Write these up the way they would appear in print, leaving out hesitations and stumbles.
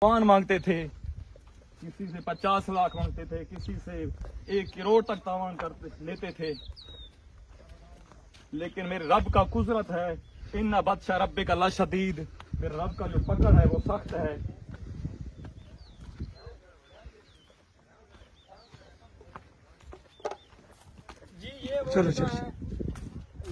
तावान मांगते थे, किसी से 50 लाख मांगते थे, किसी से 1 करोड़ तक तावान लेते थे। लेकिन मेरे रब का कुदरत है, इन्ना बदशा रब्बे का ला शदीद, मेरे रब का जो पकड़ है वो सख्त है। जी ये वो चलो जगह चलो है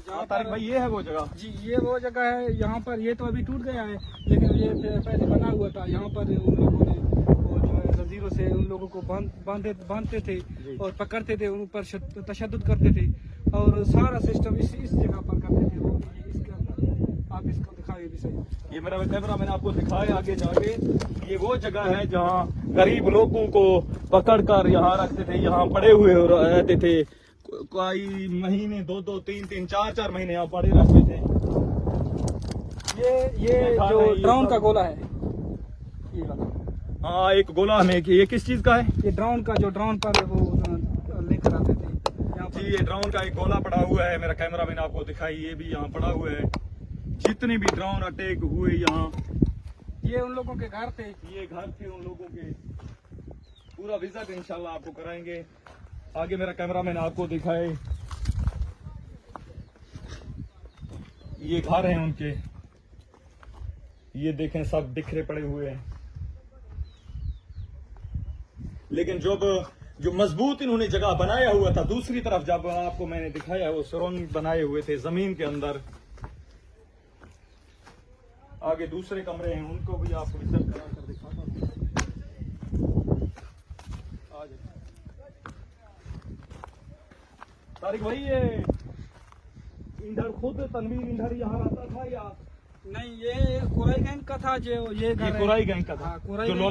हाँ तारिक भाई, ये है वो जगह। जी ये वो जगह है। यहाँ पर ये तो अभी टूट गया है, लेकिन ये पहले बना हुआ था। यहाँ पर उन लोगों ने वो जो है जंजीरों से उन लोगों को बांधते थे और पकड़ते थे, उन पर तशद्दुद करते थे और सारा सिस्टम इस जगह पर करते थे। वो इसके अंदर आप इसको दिखाइए भी सही। ये मेरा कैमरा मैंने आपको दिखाया आगे जाके। ये वो जगह है जहाँ गरीब लोगों को पकड़ कर यहाँ रखते थे, यहाँ पड़े हुए रहते थे। कोई महीने 2-2, 3-3, 4-4 महीने यहाँ पड़े रहते थे। ये जो ड्रोन का गोला है, ये वाला। हाँ, एक गोला हमें कि ये किस चीज का है? ये ड्रोन का, जो ड्रोन पर वो लेकर आते थे यहाँ पर। जी, ये ड्रोन का एक गोला पड़ा हुआ है, मेरा कैमरा मैंने आपको दिखाई, ये भी यहाँ पड़ा हुआ है। जितने भी ड्रोन अटैक हुए यहाँ, ये उन लोगों के घर थे। ये घर थे उन लोगों के। पूरा विजिट इंशाल्लाह आपको कराएंगे। आगे मेरा कैमरा मैंने आपको दिखाए, ये घर हैं उनके, ये देखें सब बिखरे पड़े हुए हैं। लेकिन जो मजबूत इन्होंने जगह बनाया हुआ था, दूसरी तरफ जब आपको मैंने दिखाया, वो सुरंग बनाए हुए थे जमीन के अंदर। आगे दूसरे कमरे हैं, उनको भी आपको विजिट करा कर दिखाता हूं। तारिक भाई, ये इधर खुद तनवीर इधर यहाँ रहता था या नहीं, ये कुराई गैंग का था। जो ये घर है। कुराई गैंग का था? हाँ, कुराई जो गैंग।